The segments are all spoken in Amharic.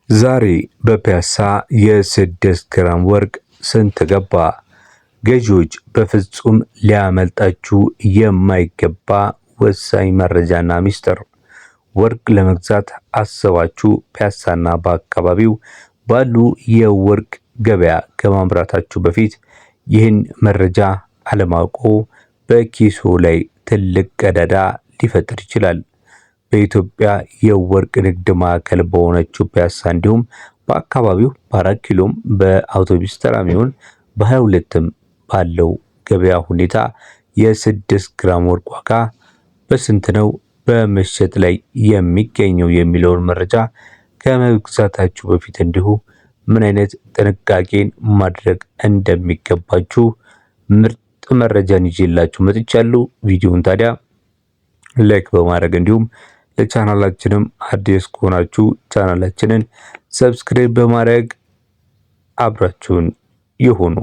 ዛሬ በፒያሳ የ6 ግራም ወርቅ ስንት ገባ? ገዢዎች በፍጹም ሊያመልጣችሁ የማይገባ ወሳኝ መረጃና ሚስጥር። ወርቅ ለመግዛት አስባችሁ ፒያሳና በአካባቢው ባሉ የወርቅ ገበያ ከማምራታችሁ በፊት ይህን መረጃ አለማወቁ በኪሱ ላይ ትልቅ ቀዳዳ ሊፈጥር ይችላል። በኢትዮጵያ የወርቅ ንግድ ማዕከል በሆነችው ፒያሳ እንዲሁም በአካባቢው በ4 ኪሎም በአውቶቡስ ተራሚውን በ22ም ባለው ገበያ ሁኔታ የ6 ግራም ወርቅ ዋጋ በስንት ነው በመሸጥ ላይ የሚገኘው የሚለውን መረጃ ከመግዛታችሁ በፊት እንዲሁ ምን አይነት ጥንቃቄን ማድረግ እንደሚገባችሁ ምርጥ መረጃን ይዤላችሁ መጥቻለሁ። ቪዲዮውን ታዲያ ላይክ በማድረግ እንዲሁም ለቻናላችንም አዲስ ከሆናችሁ ቻናላችንን ሰብስክራይብ በማድረግ አብራችሁን ይሁኑ።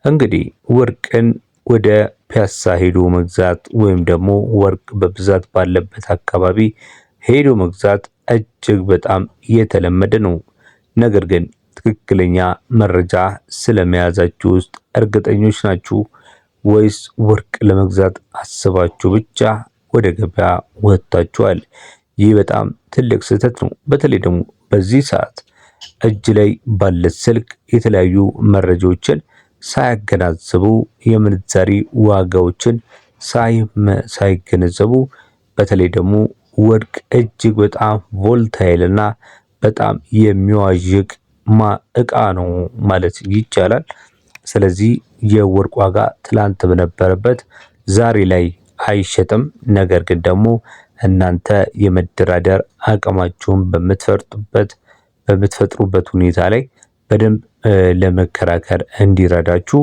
እንግዲህ ወርቅን ወደ ፒያሳ ሄዶ መግዛት ወይም ደግሞ ወርቅ በብዛት ባለበት አካባቢ ሄዶ መግዛት እጅግ በጣም የተለመደ ነው። ነገር ግን ትክክለኛ መረጃ ስለመያዛችሁ ውስጥ እርግጠኞች ናችሁ ወይስ ወርቅ ለመግዛት አስባችሁ ብቻ ወደ ገበያ ወጥታችኋል? ይህ በጣም ትልቅ ስህተት ነው። በተለይ ደግሞ በዚህ ሰዓት እጅ ላይ ባለ ስልክ የተለያዩ መረጃዎችን ሳያገናዝቡ የምንዛሪ ዋጋዎችን ሳይገነዘቡ በተለይ ደግሞ ወርቅ እጅግ በጣም ቮልታይል እና በጣም የሚዋዥቅ እቃ ነው ማለት ይቻላል። ስለዚህ የወርቅ ዋጋ ትላንት በነበረበት ዛሬ ላይ አይሸጥም። ነገር ግን ደግሞ እናንተ የመደራደር አቅማችሁን በምትፈጥሩበት ሁኔታ ላይ በደንብ ለመከራከር እንዲረዳችሁ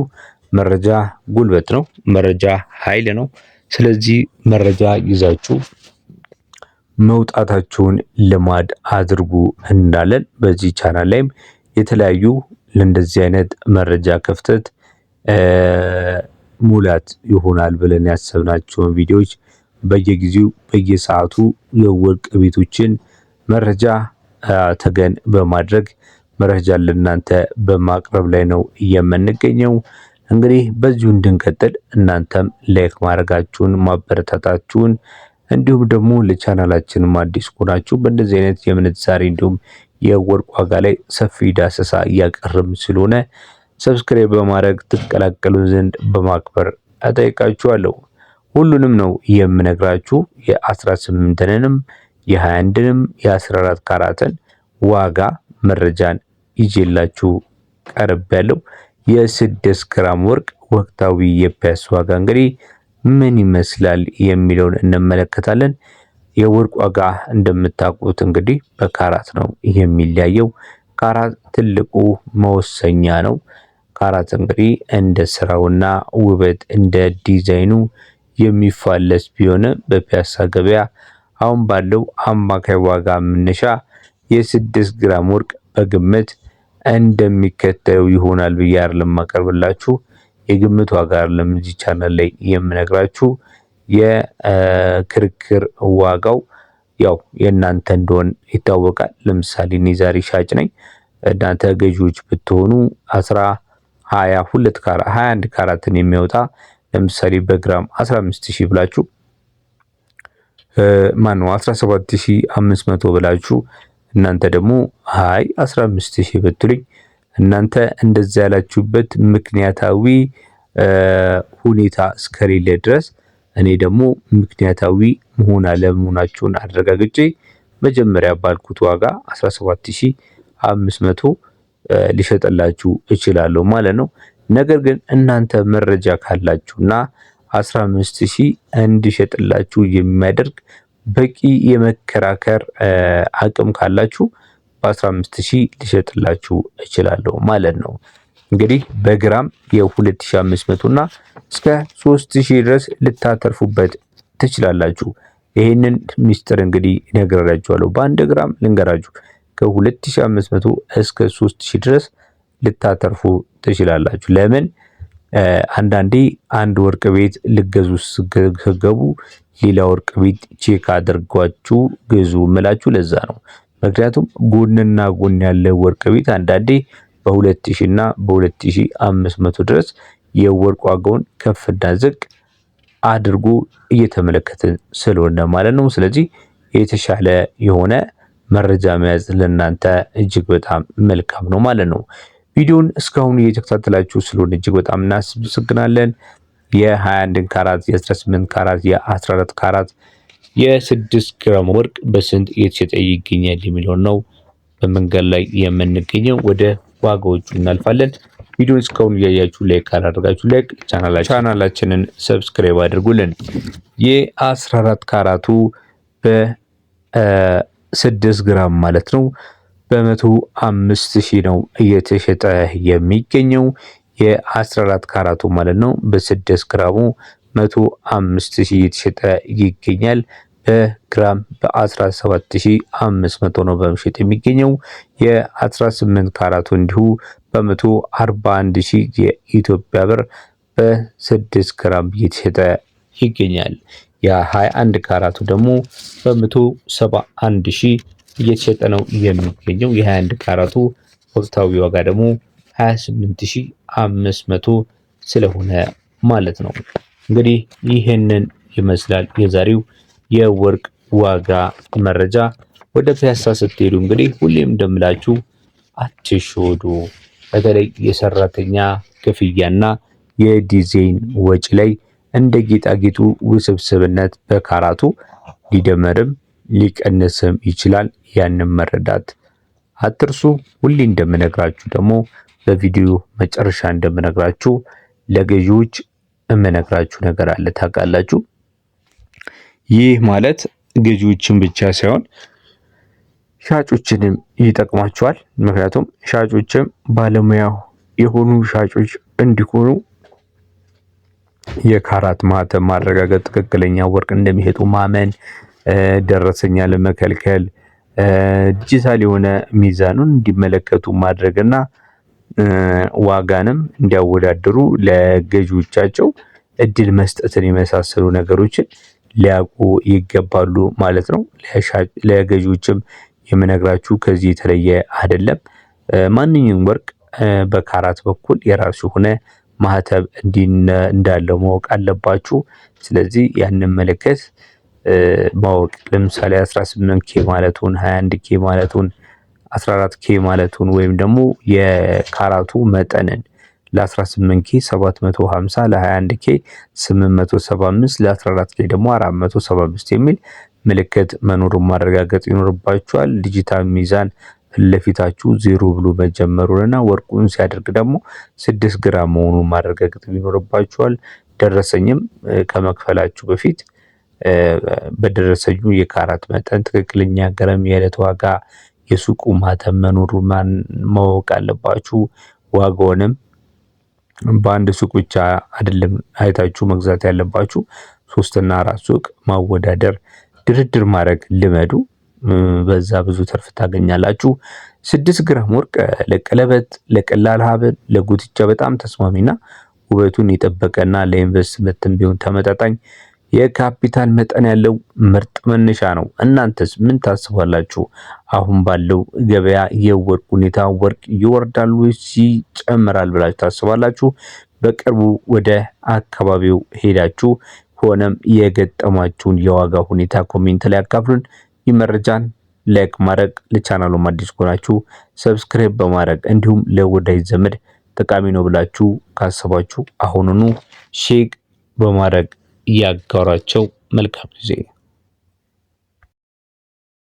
መረጃ ጉልበት ነው፣ መረጃ ኃይል ነው። ስለዚህ መረጃ ይዛችሁ መውጣታችሁን ልማድ አድርጉ እንዳለን በዚህ ቻናል ላይም የተለያዩ ለእንደዚህ አይነት መረጃ ክፍተት ሙላት ይሆናል ብለን ያሰብናቸውን ቪዲዮዎች በየጊዜው በየሰዓቱ የወርቅ ቤቶችን መረጃ ተገን በማድረግ መረጃ ለእናንተ በማቅረብ ላይ ነው የምንገኘው። እንግዲህ በዚሁ እንድንቀጥል እናንተም ላይክ ማድረጋችሁን ማበረታታችሁን እንዲሁም ደግሞ ለቻናላችንም አዲስ ሆናችሁ በእንደዚህ አይነት የምንዛሬ እንዲሁም የወርቅ ዋጋ ላይ ሰፊ ዳሰሳ እያቀረብን ስለሆነ ሰብስክራይብ በማድረግ ትቀላቀሉ ዘንድ በማክበር እጠይቃችኋለሁ። ሁሉንም ነው የምነግራችሁ። የ18ንም የ21ንም የ14 ካራትን ዋጋ መረጃን ይዤላችሁ ቀርቤያለሁ። የ6 ግራም ወርቅ ወቅታዊ የፒያሳ ዋጋ እንግዲህ ምን ይመስላል የሚለውን እንመለከታለን። የወርቅ ዋጋ እንደምታውቁት እንግዲህ በካራት ነው የሚለያየው። ካራት ትልቁ መወሰኛ ነው። ካራት እንግዲህ እንደ ስራውና ውበት እንደ ዲዛይኑ የሚፋለስ ቢሆንም በፒያሳ ገበያ አሁን ባለው አማካይ ዋጋ መነሻ የ6 ግራም ወርቅ በግምት እንደሚከተለው ይሆናል ብዬ አይደለም ማቀርብላችሁ። የግምት ዋጋ አይደለም እዚህ ቻናል ላይ የምነግራችሁ። የክርክር ዋጋው ያው የእናንተ እንደሆነ ይታወቃል። ለምሳሌ እኔ ዛሬ ሻጭ ነኝ፣ እናንተ ገዢዎች ብትሆኑ 21 ካራትን የሚያወጣ ለምሳሌ በግራም 15000 ብላችሁ 17500 ብላችሁ እናንተ ደግሞ 15000 ብትሉኝ እናንተ እንደዛ ያላችሁበት ምክንያታዊ ሁኔታ እስከሌለ ድረስ እኔ ደግሞ ምክንያታዊ መሆን አለመሆናችሁን አረጋግጬ መጀመሪያ ባልኩት ዋጋ 17500 ሊሸጥላችሁ እችላለሁ ማለት ነው። ነገር ግን እናንተ መረጃ ካላችሁና 15000 እንዲሸጥላችሁ የሚያደርግ በቂ የመከራከር አቅም ካላችሁ በ15000 ሊሸጥላችሁ እችላለሁ ማለት ነው። እንግዲህ በግራም የ2500 እና እስከ 3000 ድረስ ልታተርፉበት ትችላላችሁ። ይሄንን ሚስጥር እንግዲህ ነግሬያችኋለሁ። በአንድ ግራም ልንገራችሁ ከ2500 እስከ 3000 ድረስ ልታተርፉ ትችላላችሁ። ለምን አንዳንዴ አንድ ወርቅ ቤት ልገዙ ስትገቡ ሌላ ወርቅ ቤት ቼክ አድርጓችሁ ግዙ እምላችሁ ለዛ ነው። ምክንያቱም ጎንና ጎን ያለ ወርቅ ቤት አንዳንዴ በ2000 እና በ2500 ድረስ የወርቅ ዋጋውን ከፍና ዝቅ አድርጎ እየተመለከትን ስለሆነ ማለት ነው። ስለዚህ የተሻለ የሆነ መረጃ መያዝ ለእናንተ እጅግ በጣም መልካም ነው ማለት ነው። ቪዲዮን እስካሁን እየተከታተላችሁ ስለሆነ እጅግ በጣም እናመሰግናለን። የ21 ካራት፣ የ18 ካራት፣ የ14 ካራት የ6 ግራም ወርቅ በስንት እየተሸጠ ይገኛል የሚለውን ነው በመንገድ ላይ የምንገኘው። ወደ ዋጋዎቹ እናልፋለን። ቪዲዮን እስካሁን እያያችሁ ላይክ ካላደረጋችሁ ላይክ፣ ቻናላችንን ሰብስክራይብ አድርጉልን። የ14 ካራቱ በ6 ግራም ማለት ነው በ105,000 ነው እየተሸጠ የሚገኘው። የ14 ካራቱ ማለት ነው በ6 ግራሙ 105,000 እየተሸጠ ይገኛል። በግራም በ17,500 ነው በመሸጥ የሚገኘው። የ18 ካራቱ እንዲሁ በ141,000 የኢትዮጵያ ብር በ6 ግራም እየተሸጠ ይገኛል። የ21 ካራቱ ደግሞ በ171,000 እየተሸጠ ነው የሚገኘው። የ21 ካራቱ ወቅታዊ ዋጋ ደግሞ 28,500 ስለሆነ ማለት ነው። እንግዲህ ይህንን ይመስላል የዛሬው የወርቅ ዋጋ መረጃ። ወደ ፒያሳ ስትሄዱ እንግዲህ ሁሌም እንደምላችሁ አትሸወዱ። በተለይ የሰራተኛ ክፍያና የዲዛይን ወጪ ላይ እንደ ጌጣጌጡ ውስብስብነት በካራቱ ሊደመርም ሊቀንስም ይችላል። ያንን መረዳት አትርሱ። ሁሌ እንደምነግራችሁ ደግሞ በቪዲዮ መጨረሻ እንደምነግራችሁ ለገዢዎች የምነግራችሁ ነገር አለ ታውቃላችሁ። ይህ ማለት ገዢዎችን ብቻ ሳይሆን ሻጮችንም ይጠቅማቸዋል። ምክንያቱም ሻጮችም ባለሙያ የሆኑ ሻጮች እንዲሆኑ የካራት ማህተም ማረጋገጥ፣ ትክክለኛ ወርቅ እንደሚሸጡ ማመን፣ ደረሰኛ ለመከልከል ዲጂታል የሆነ ሚዛኑን እንዲመለከቱ ማድረግና ዋጋንም እንዲያወዳድሩ ለገዢዎቻቸው እድል መስጠትን የመሳሰሉ ነገሮችን ሊያውቁ ይገባሉ ማለት ነው። ለገዢዎችም የምነግራችሁ ከዚህ የተለየ አይደለም። ማንኛውም ወርቅ በካራት በኩል የራሱ የሆነ ማህተብ እንዳለው ማወቅ አለባችሁ። ስለዚህ ያንን ምልክት ማወቅ ለምሳሌ 18 ኬ ማለቱን 21 ኬ ማለቱን 14 ኬ ማለቱን ወይም ደግሞ የካራቱ መጠንን ለ18 ኬ 750 ለ21 ኬ 875 ለ14 ኬ ደግሞ 475 የሚል ምልክት መኖሩን ማረጋገጥ ይኖርባችኋል። ዲጂታል ሚዛን ለፊታችሁ ዜሮ ብሎ መጀመሩንና ወርቁን ሲያደርግ ደግሞ 6 ግራም መሆኑን ማረጋገጥ ይኖርባችኋል። ደረሰኝም ከመክፈላችሁ በፊት በደረሰኙ የካራት መጠን ትክክለኛ ግራም የዕለት ዋጋ የሱቁ ማተም መኖሩን ማወቅ አለባችሁ። ዋጋውንም በአንድ ሱቅ ብቻ አይደለም አይታችሁ መግዛት ያለባችሁ። 3 እና 4 ሱቅ ማወዳደር፣ ድርድር ማድረግ ልመዱ። በዛ ብዙ ትርፍ ታገኛላችሁ። 6 ግራም ወርቅ ለቀለበት፣ ለቀላል ሀብል፣ ለጉትቻ በጣም ተስማሚና ውበቱን የጠበቀና ለኢንቨስትመንትም ቢሆን ተመጣጣኝ የካፒታል መጠን ያለው ምርጥ መነሻ ነው። እናንተስ ምን ታስባላችሁ? አሁን ባለው ገበያ የወርቅ ሁኔታ ወርቅ ይወርዳል ወይስ ይጨምራል ብላችሁ ታስባላችሁ? በቅርቡ ወደ አካባቢው ሄዳችሁ ሆነም የገጠማችሁን የዋጋ ሁኔታ ኮሜንት ላይ አካፍሉን። ይመረጃን ላይክ ማድረግ፣ ለቻናሉም አዲስ ከሆናችሁ ሰብስክራይብ በማድረግ እንዲሁም ለወዳጅ ዘመድ ጠቃሚ ነው ብላችሁ ካሰባችሁ አሁኑኑ ሼር በማድረግ ያጋራቸው። መልካም ጊዜ